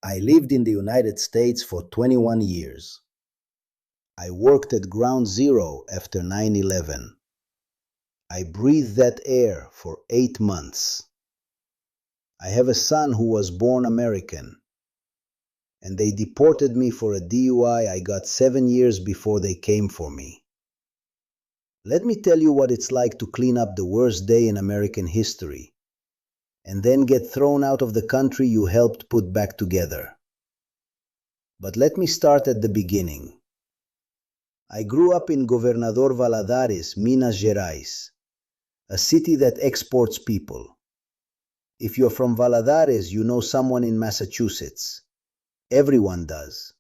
I lived in the United States for 21 years. I worked at Ground Zero after 9/11. I breathed that air for 8 months. I have a son who was born American, and they deported me for a DUI I got 7 years before they came for me. Let me tell you what it's like to clean up the worst day in American history, and then get thrown out of the country you helped put back together. But let me start at the beginning. I grew up in Governador Valadares, Minas Gerais, a city that exports people. If you're from Valadares, you know someone in Massachusetts. Everyone does.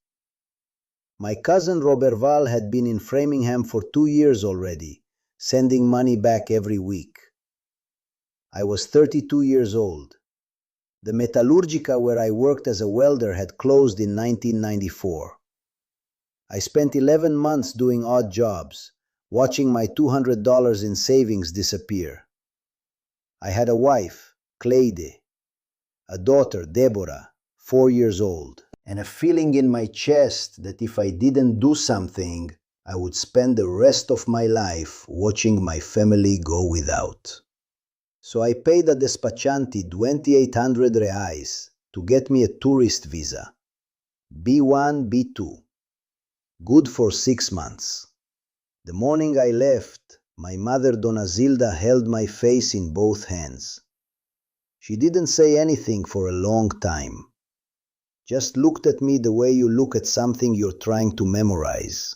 My cousin Roberval had been in Framingham for 2 years already, sending money back every week. I was 32 years old. The Metallurgica where I worked as a welder had closed in 1994. I spent 11 months doing odd jobs, watching my $200 in savings disappear. I had a wife, Cleide, a daughter, Deborah, 4 years old, and a feeling in my chest that if I didn't do something, I would spend the rest of my life watching my family go without. So I paid a despachante 2,800 reais to get me a tourist visa, B1, B2, good for 6 months. The morning I left, my mother Dona Zilda held my face in both hands. She didn't say anything for a long time. Just looked at me the way you look at something you're trying to memorize.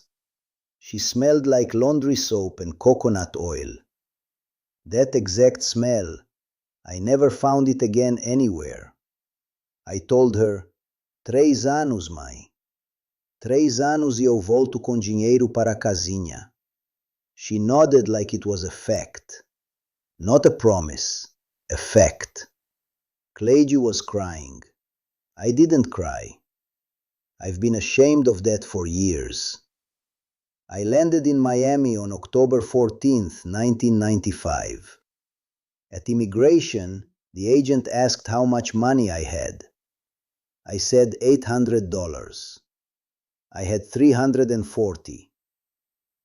She smelled like laundry soap and coconut oil. That exact smell, I never found it again anywhere. I told her, 3 anos, mãe. 3 anos e eu volto com dinheiro para a casinha. She nodded like it was a fact. Not a promise, a fact. Cleide was crying. I didn't cry. I've been ashamed of that for years. I landed in Miami on October 14th, 1995. At immigration, the agent asked how much money I had. I said $800. I had 340.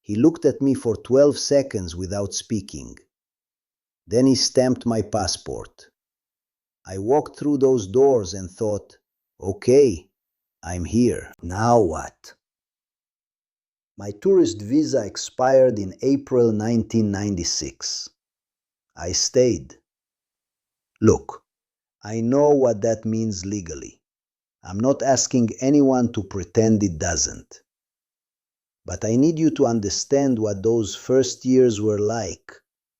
He looked at me for 12 seconds without speaking. Then he stamped my passport. I walked through those doors and thought, okay, I'm here. Now what? My tourist visa expired in April 1996. I stayed. Look, I know what that means legally. I'm not asking anyone to pretend it doesn't. But I need you to understand what those first years were like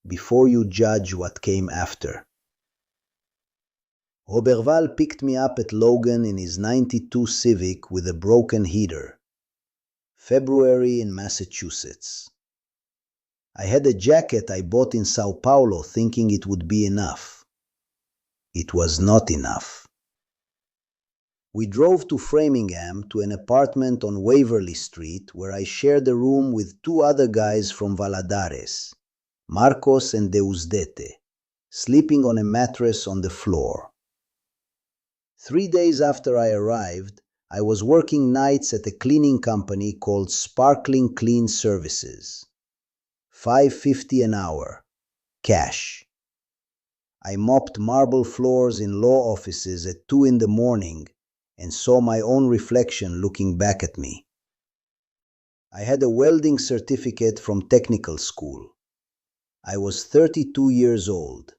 before you judge what came after. Roberval picked me up at Logan in his '92 Civic with a broken heater. February in Massachusetts. I had a jacket I bought in Sao Paulo thinking it would be enough. It was not enough. We drove to Framingham to an apartment on Waverly Street where I shared a room with 2 other guys from Valadares, Marcos and Deusdete, sleeping on a mattress on the floor. 3 days after I arrived, I was working nights at a cleaning company called Sparkling Clean Services. $5.50 an hour, cash. I mopped marble floors in law offices at 2 in the morning and saw my own reflection looking back at me. I had a welding certificate from technical school. I was 32 years old,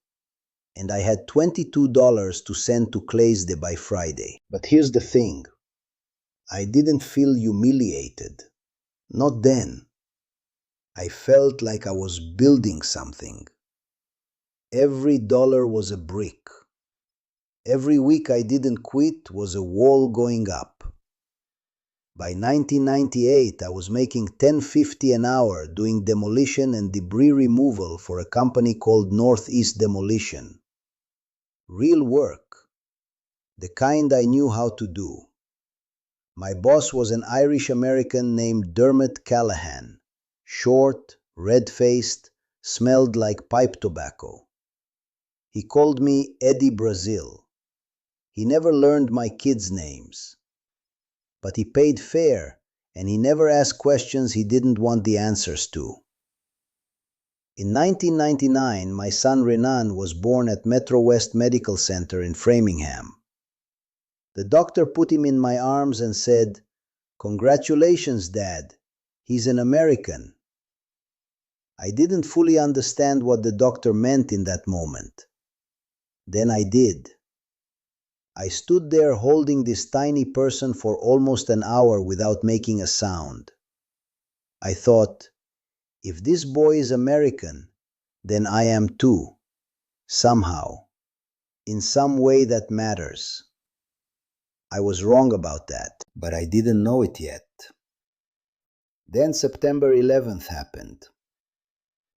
and I had $22 to send to Claysde by Friday. But here's the thing. I didn't feel humiliated. Not then. I felt like I was building something. Every dollar was a brick. Every week I didn't quit was a wall going up. By 1998, I was making $10.50 an hour doing demolition and debris removal for a company called Northeast Demolition. Real work. The kind I knew how to do. My boss was an Irish-American named Dermot Callahan. Short, red-faced, smelled like pipe tobacco. He called me Eddie Brazil. He never learned my kids' names. But he paid fair, and he never asked questions he didn't want the answers to. In 1999, my son Renan was born at Metro West Medical Center in Framingham. The doctor put him in my arms and said, "Congratulations, Dad. He's an American." I didn't fully understand what the doctor meant in that moment. Then I did. I stood there holding this tiny person for almost an hour without making a sound. I thought, if this boy is American, then I am too. Somehow. In some way that matters. I was wrong about that, but I didn't know it yet. Then September 11th happened.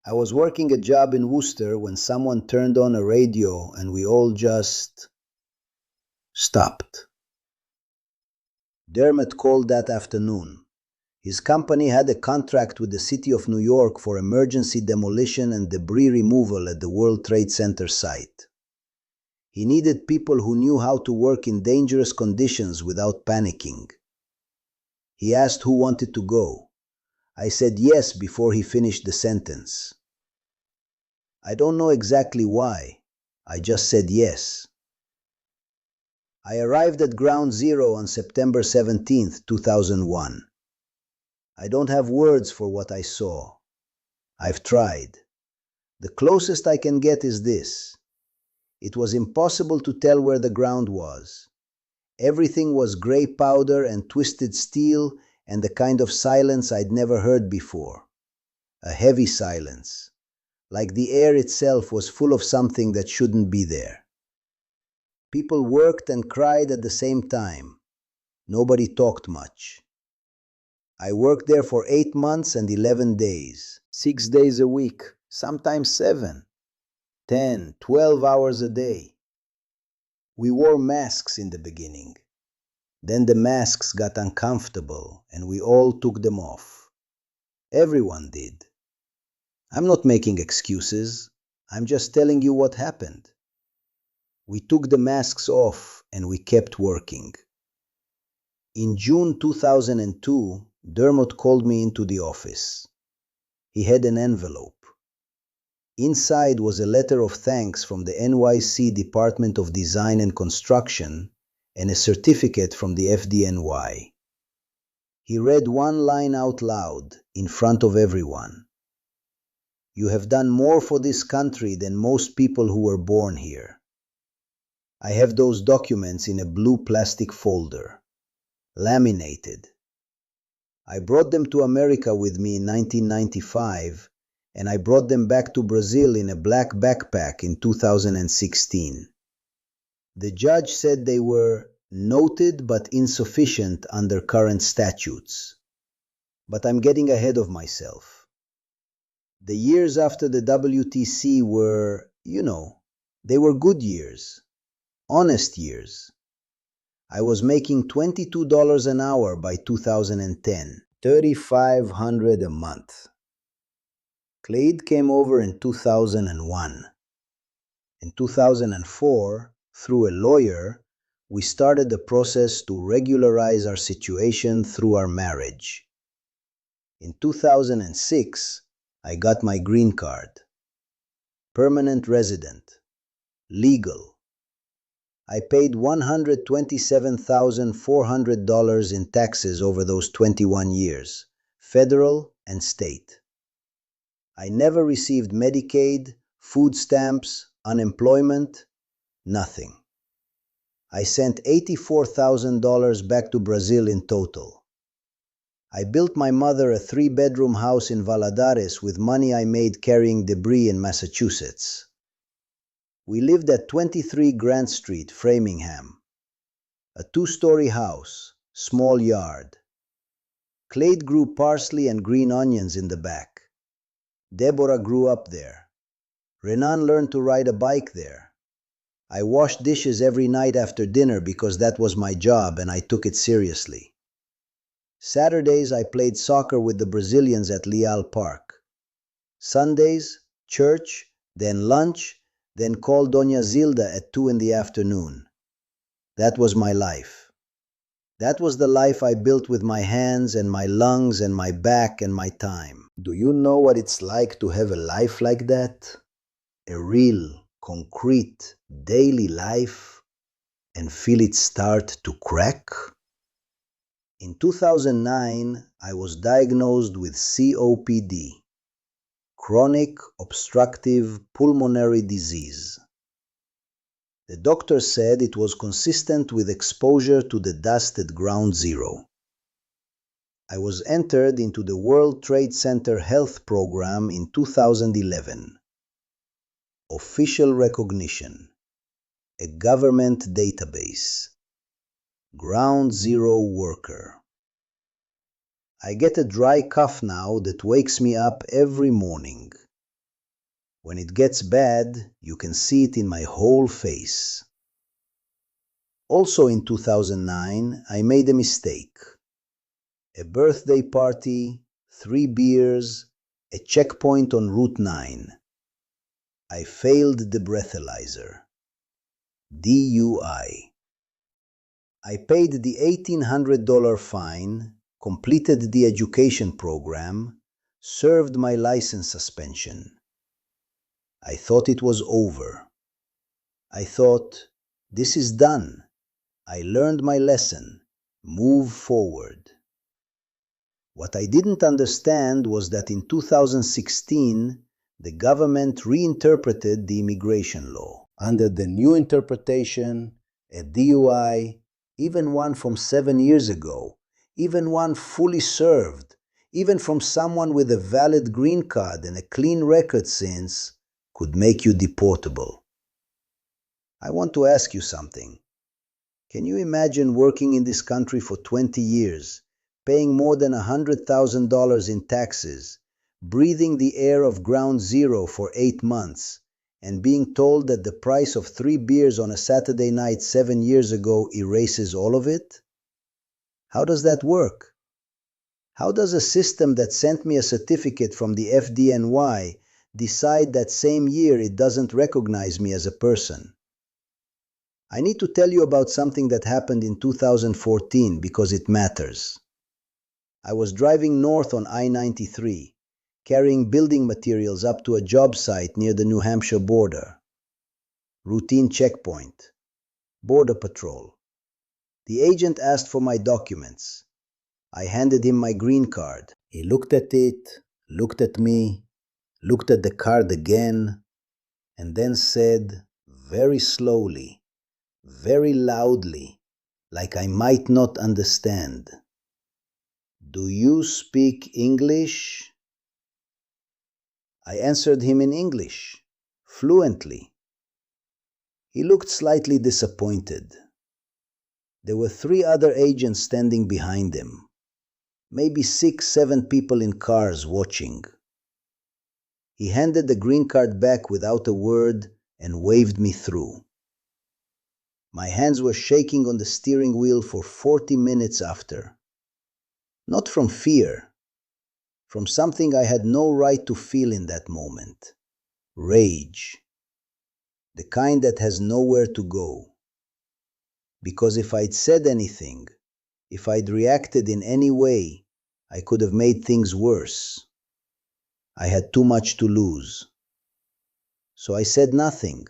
I was working a job in Worcester when someone turned on a radio and we all just stopped. Dermot called that afternoon. His company had a contract with the City of New York for emergency demolition and debris removal at the World Trade Center site. He needed people who knew how to work in dangerous conditions without panicking. He asked who wanted to go. I said yes before he finished the sentence. I don't know exactly why. I just said yes. I arrived at Ground Zero on September 17th, 2001. I don't have words for what I saw. I've tried. The closest I can get is this. It was impossible to tell where the ground was. Everything was gray powder and twisted steel and the kind of silence I'd never heard before. A heavy silence, like the air itself was full of something that shouldn't be there. People worked and cried at the same time. Nobody talked much. I worked there for 8 months and 11 days, 6 days a week, sometimes 7, 10, 12 hours a day. We wore masks in the beginning. Then the masks got uncomfortable and we all took them off. Everyone did. I'm not making excuses. I'm just telling you what happened. We took the masks off and we kept working. In June 2002, Dermot called me into the office. He had an envelope. Inside was a letter of thanks from the NYC Department of Design and Construction and a certificate from the FDNY. He read one line out loud in front of everyone. "You have done more for this country than most people who were born here." I have those documents in a blue plastic folder, laminated. I brought them to America with me in 1995, and I brought them back to Brazil in a black backpack in 2016. The judge said they were noted but insufficient under current statutes. But I'm getting ahead of myself. The years after the WTC were, they were good years, honest years. I was making $22 an hour by 2010, $3,500 a month. Clade came over in 2001. In 2004, through a lawyer, we started the process to regularize our situation through our marriage. In 2006, I got my green card. Permanent resident. Legal. I paid $127,400 in taxes over those 21 years, federal and state. I never received Medicaid, food stamps, unemployment, nothing. I sent $84,000 back to Brazil in total. I built my mother a 3-bedroom house in Valadares with money I made carrying debris in Massachusetts. We lived at 23 Grant Street, Framingham. A 2-story house, small yard. Clade grew parsley and green onions in the back. Deborah grew up there. Renan learned to ride a bike there. I washed dishes every night after dinner because that was my job and I took it seriously. Saturdays I played soccer with the Brazilians at Leal Park. Sundays, church, then lunch, then called Doña Zilda at 2 in the afternoon. That was my life. That was the life I built with my hands and my lungs and my back and my time. Do you know what it's like to have a life like that? A real, concrete, daily life, and feel it start to crack? In 2009, I was diagnosed with COPD, chronic obstructive pulmonary disease. The doctor said it was consistent with exposure to the dust at Ground Zero. I was entered into the World Trade Center Health Program in 2011. Official recognition. A government database. Ground Zero worker. I get a dry cough now that wakes me up every morning. When it gets bad, you can see it in my whole face. Also in 2009, I made a mistake. A birthday party, 3 beers, a checkpoint on Route 9. I failed the breathalyzer. DUI. I paid the $1,800 fine, completed the education program, served my license suspension. I thought it was over. I thought, this is done. I learned my lesson. Move forward. What I didn't understand was that in 2016, the government reinterpreted the immigration law. Under the new interpretation, a DUI, even one from 7 years ago, even one fully served, even from someone with a valid green card and a clean record since, could make you deportable. I want to ask you something. Can you imagine working in this country for 20 years, paying more than $100,000 in taxes, breathing the air of Ground Zero for 8 months, and being told that the price of 3 beers on a Saturday night 7 years ago erases all of it? How does that work? How does a system that sent me a certificate from the FDNY decide that same year it doesn't recognize me as a person? I need to tell you about something that happened in 2014 because it matters. I was driving north on I-93, carrying building materials up to a job site near the New Hampshire border. Routine checkpoint. Border patrol. The agent asked for my documents. I handed him my green card. He looked at it, looked at me, looked at the card again, and then said, very slowly, very loudly, like I might not understand, "Do you speak English?" I answered him in English, fluently. He looked slightly disappointed. There were 3 other agents standing behind him, maybe 6, 7 people in cars watching. He handed the green card back without a word and waved me through. My hands were shaking on the steering wheel for 40 minutes after. Not from fear, from something I had no right to feel in that moment. Rage. The kind that has nowhere to go. Because if I'd said anything, if I'd reacted in any way, I could have made things worse. I had too much to lose. So I said nothing.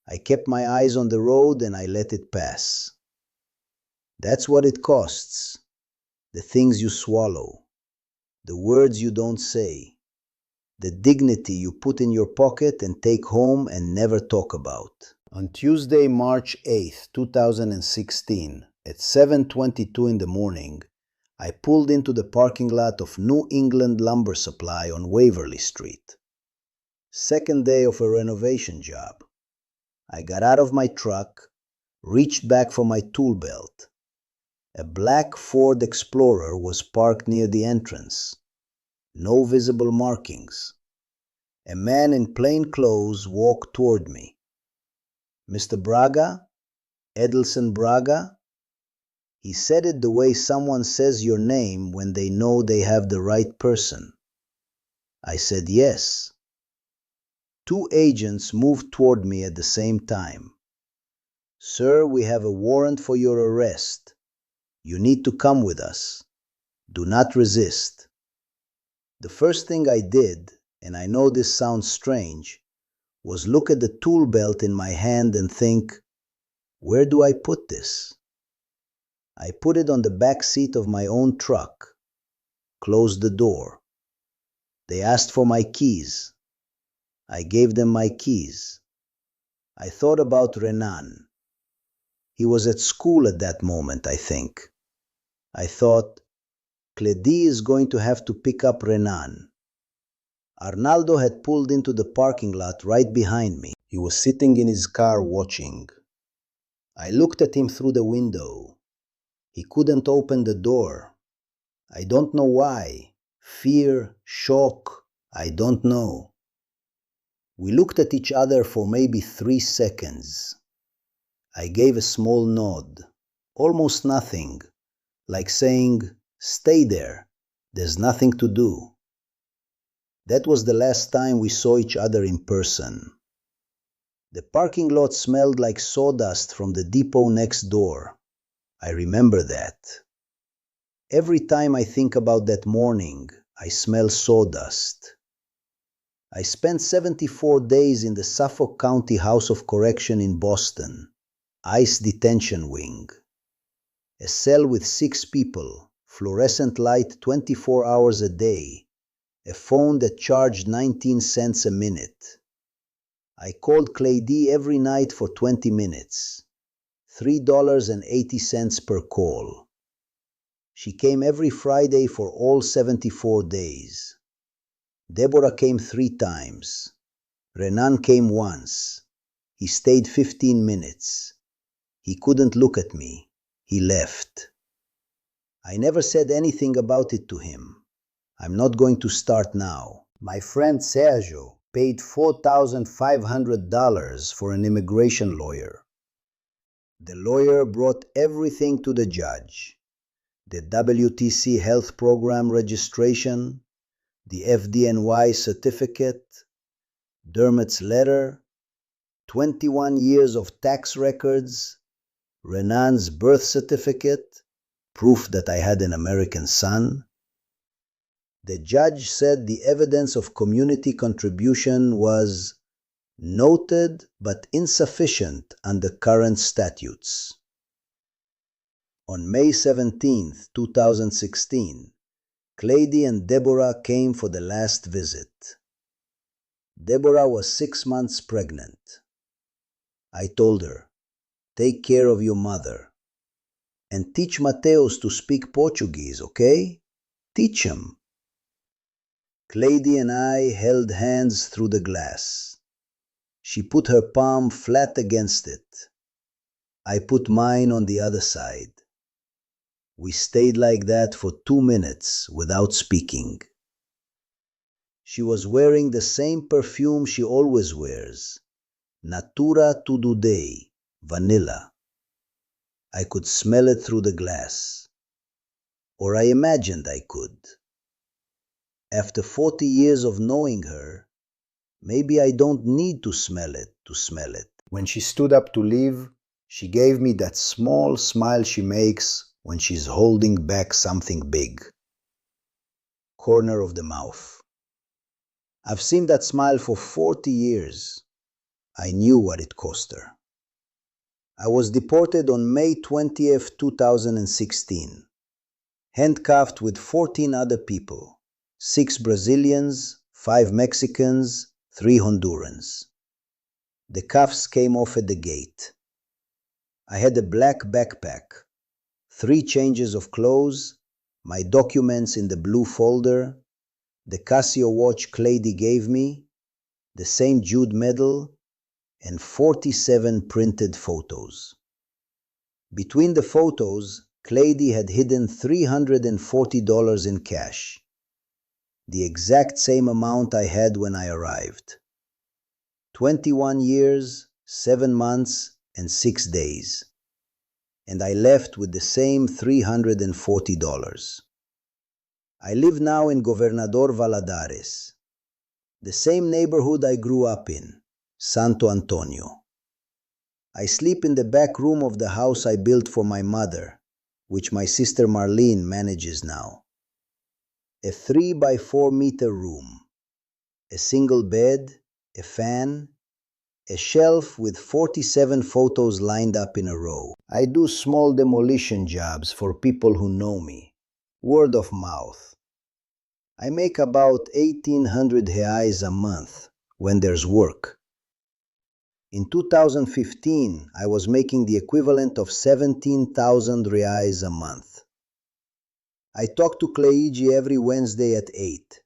I kept my eyes on the road and I let it pass. That's what it costs. The things you swallow. The words you don't say. The dignity you put in your pocket and take home and never talk about. On Tuesday, March 8th, 2016, at 7:22 in the morning, I pulled into the parking lot of New England Lumber Supply on Waverly Street. Second day of a renovation job. I got out of my truck, reached back for my tool belt. A black Ford Explorer was parked near the entrance. No visible markings. A man in plain clothes walked toward me. "Mr. Braga? Edelson Braga?" He said it the way someone says your name when they know they have the right person. I said yes. 2 agents moved toward me at the same time. "Sir, we have a warrant for your arrest. You need to come with us. Do not resist." The first thing I did, and I know this sounds strange, was look at the tool belt in my hand and think, where do I put this? I put it on the back seat of my own truck, closed the door. They asked for my keys. I gave them my keys. I thought about Renan. He was at school at that moment, I think. I thought, Cledi is going to have to pick up Renan. Arnaldo had pulled into the parking lot right behind me. He was sitting in his car watching. I looked at him through the window. He couldn't open the door. I don't know why. Fear, shock, I don't know. We looked at each other for maybe 3 seconds. I gave a small nod, almost nothing, like saying, stay there, there's nothing to do. That was the last time we saw each other in person. The parking lot smelled like sawdust from the depot next door. I remember that. Every time I think about that morning, I smell sawdust. I spent 74 days in the Suffolk County House of Correction in Boston, ICE detention wing. A cell with 6 people, fluorescent light 24 hours a day, a phone that charged 19 cents a minute. I called Cledi every night for 20 minutes, $3.80 per call. She came every Friday for all 74 days. Deborah came 3 times. Renan came once. He stayed 15 minutes. He couldn't look at me. He left. I never said anything about it to him. I'm not going to start now. My friend Sergio paid $4,500 for an immigration lawyer. The lawyer brought everything to the judge. The WTC health program registration, the FDNY certificate, Dermot's letter, 21 years of tax records, Renan's birth certificate, proof that I had an American son. The judge said the evidence of community contribution was noted but insufficient under current statutes. On May 17, 2016, Cledi and Deborah came for the last visit. Deborah was 6 months pregnant. I told her, take care of your mother. And teach Mateus to speak Portuguese, okay? Teach him. Cledi and I held hands through the glass. She put her palm flat against it. I put mine on the other side. We stayed like that for 2 minutes without speaking. She was wearing the same perfume she always wears, Natura Tudo Day, vanilla. I could smell it through the glass. Or I imagined I could. After 40 years of knowing her, maybe I don't need to smell it to smell it. When she stood up to leave, she gave me that small smile she makes when she's holding back something big. Corner of the mouth. I've seen that smile for 40 years. I knew what it cost her. I was deported on May 20th, 2016. Handcuffed with 14 other people. 6 Brazilians, 5 Mexicans, 3 Hondurans. The cuffs came off at the gate. I had a black backpack, 3 changes of clothes, my documents in the blue folder, the Casio watch Cledi gave me, the St. Jude medal, and 47 printed photos. Between the photos, Cledi had hidden $340 in cash, the exact same amount I had when I arrived. 21 years, 7 months, and 6 days. And I left with the same $340. I live now in Governador Valadares, the same neighborhood I grew up in, Santo Antonio. I sleep in the back room of the house I built for my mother, which my sister Marlene manages now. A 3 by 4 meter room, a single bed, a fan, a shelf with 47 photos lined up in a row. I do small demolition jobs for people who know me. Word of mouth. I make about 1,800 reais a month when there's work. In 2015, I was making the equivalent of 17,000 reais a month. I talk to Cleigi every Wednesday at 8.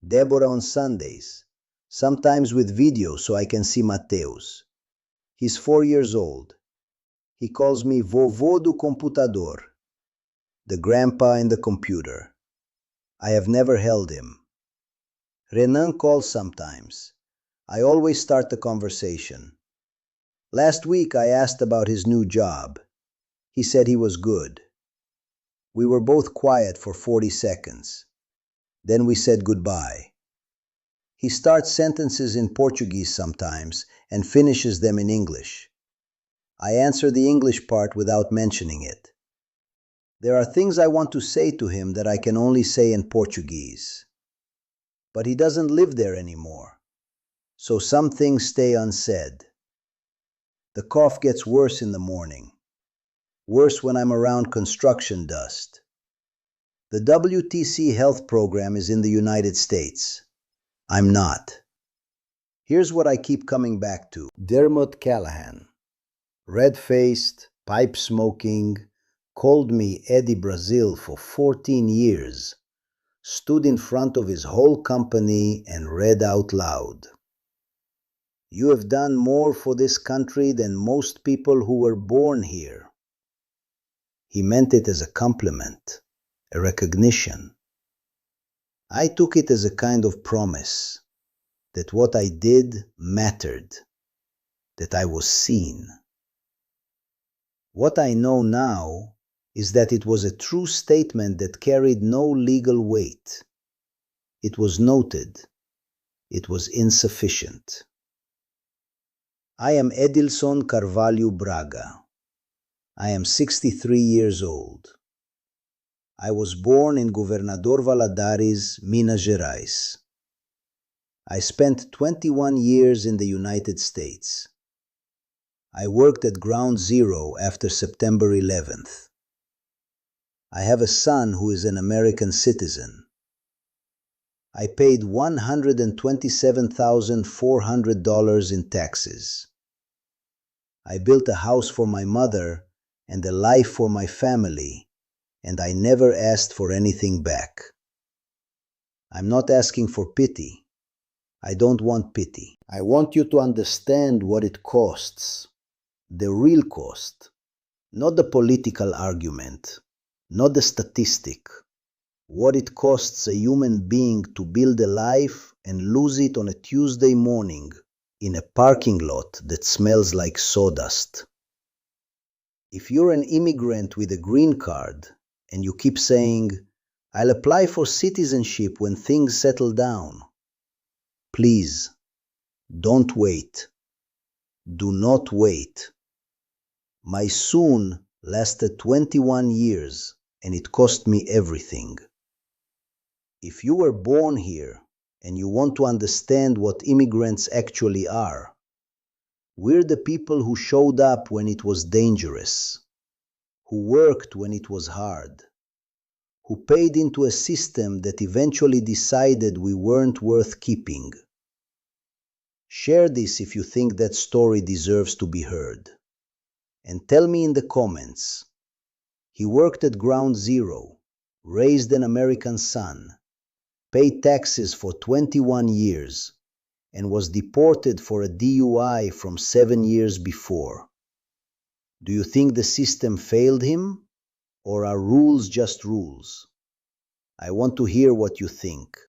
Deborah on Sundays, sometimes with video so I can see Mateus. He's 4 years old. He calls me vovô do computador, the grandpa in the computer. I have never held him. Renan calls sometimes. I always start the conversation. Last week I asked about his new job. He said he was good. We were both quiet for 40 seconds. Then we said goodbye. He starts sentences in Portuguese sometimes and finishes them in English. I answer the English part without mentioning it. There are things I want to say to him that I can only say in Portuguese. But he doesn't live there anymore, so some things stay unsaid. The cough gets worse in the morning, worse when I'm around construction dust. The WTC health program is in the United States. I'm not. Here's what I keep coming back to. Dermot Callahan, red-faced, pipe-smoking, called me Eddie Brazil for 14 years, stood in front of his whole company and read out loud. You have done more for this country than most people who were born here. He meant it as a compliment, a recognition. I took it as a kind of promise that what I did mattered, that I was seen. What I know now is that it was a true statement that carried no legal weight. It was noted. It was insufficient. I am Edilson Carvalho Braga. I am 63 years old. I was born in Governador Valadares, Minas Gerais. I spent 21 years in the United States. I worked at Ground Zero after September 11th. I have a son who is an American citizen. I paid $127,400 in taxes. I built a house for my mother and a life for my family, and I never asked for anything back. I'm not asking for pity. I don't want pity. I want you to understand what it costs, the real cost, not the political argument, not the statistic, what it costs a human being to build a life and lose it on a Tuesday morning in a parking lot that smells like sawdust. If you're an immigrant with a green card and you keep saying, I'll apply for citizenship when things settle down, please, don't wait. Do not wait. My soon lasted 21 years and it cost me everything. If you were born here and you want to understand what immigrants actually are, we're the people who showed up when it was dangerous, who worked when it was hard, who paid into a system that eventually decided we weren't worth keeping. Share this if you think that story deserves to be heard. And tell me in the comments. He worked at Ground Zero, raised an American son, paid taxes for 21 years, and was deported for a DUI from 7 years before. Do you think the system failed him? Or are rules just rules? I want to hear what you think.